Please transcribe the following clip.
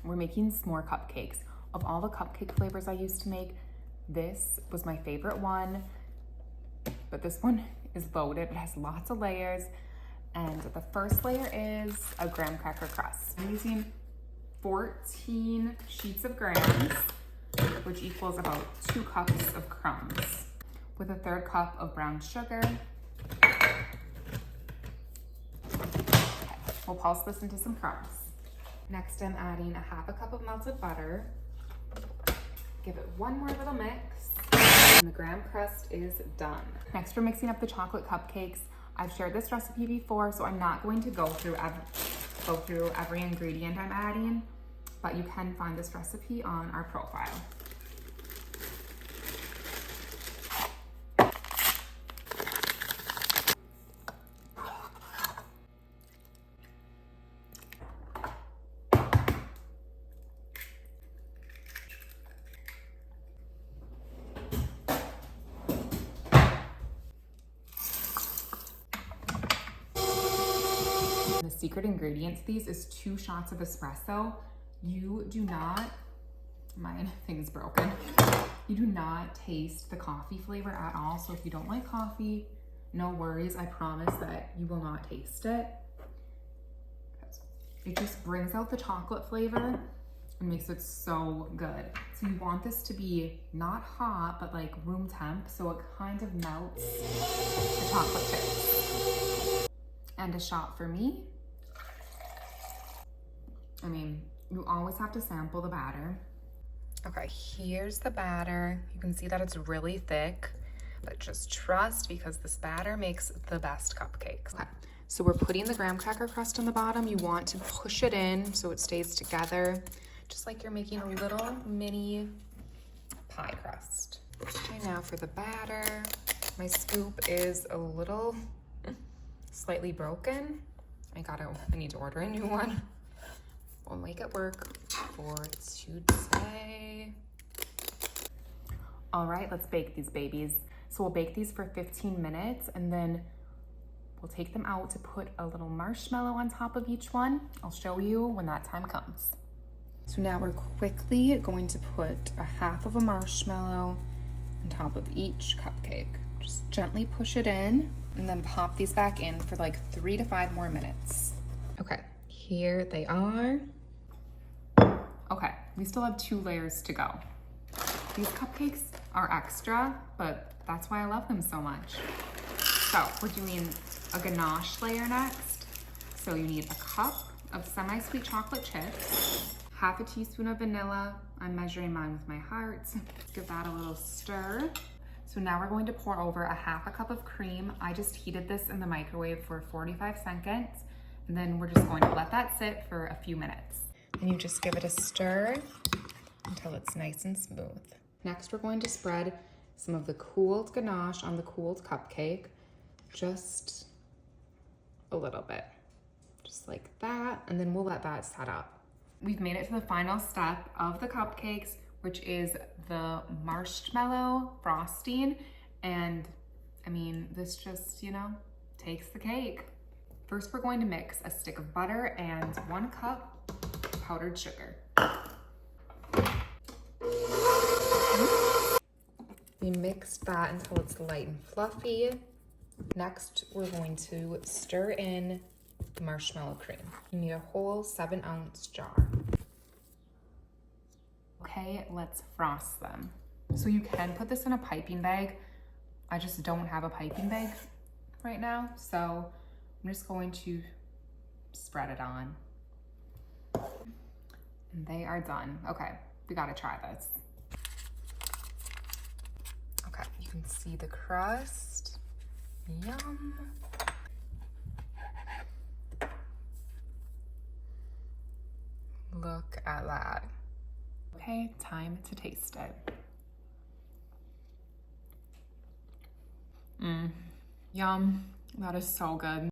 we're making s'more cupcakes. Of all the cupcake flavors I used to make, this was my favorite one, but this one is loaded. It has lots of layers, and the first layer is a graham cracker crust. I'm using 14 sheets of grahams, which equals about 2 cups of crumbs, with a 1/3 cup of brown sugar. Okay. We'll pulse this into some crumbs. Next, I'm adding a 1/2 cup of melted butter. Give it one more little mix, and the graham crust is done. Next, we're mixing up the chocolate cupcakes. I've shared this recipe before, so I'm not going to go through every ingredient I'm adding, but you can find this recipe on our profile. The secret ingredient to these is 2 shots of espresso. You do not, my thing's broken. You do not taste the coffee flavor at all. So if you don't like coffee, no worries. I promise that you will not taste it. It just brings out the chocolate flavor and makes it so good. So you want this to be not hot, but like room temp, so it kind of melts the chocolate chips. And a shot for me. I mean, you always have to sample the batter. Okay, here's the batter. You can see that it's really thick, but just trust, because this batter makes the best cupcakes. Okay, so we're putting the graham cracker crust on the bottom. You want to push it in so it stays together, just like you're making a little mini pie crust. Okay, now for the batter. My scoop is a little slightly broken. I need to order a new one. We'll make it work for today. All right, let's bake these babies. So we'll bake these for 15 minutes, and then we'll take them out to put a little marshmallow on top of each one. I'll show you when that time comes. So now we're quickly going to put a 1/2 of a marshmallow on top of each cupcake. Just gently push it in, and then pop these back in for like 3 to 5 more minutes. Okay, here they are. Okay, we still have 2 layers to go. These cupcakes are extra, but that's why I love them so much. So we're doing a ganache layer next. So you need a cup of semi-sweet chocolate chips, 1/2 teaspoon of vanilla. I'm measuring mine with my heart. Give that a little stir. So now we're going to pour over a 1/2 cup of cream. I just heated this in the microwave for 45 seconds, and then we're just going to let that sit for a few minutes. And you just give it a stir until it's nice and smooth. Next, we're going to spread some of the cooled ganache on the cooled cupcake, just a little bit, just like that, and then we'll let that set up. We've made it to the final step of the cupcakes, which is the marshmallow frosting, and I mean, this just, you know, takes the cake. First, we're going to mix a stick of butter and 1 cup powdered sugar. We mixed that until it's light and fluffy. Next, we're going to stir in marshmallow cream. You need a whole 7-ounce jar. Okay, let's frost them. So you can put this in a piping bag. I just don't have a piping bag right now, so I'm just going to spread it on. And they are done. Okay, we gotta try this. Okay, you can see the crust. Yum. Look at that. Okay, time to taste it. Yum, that is so good.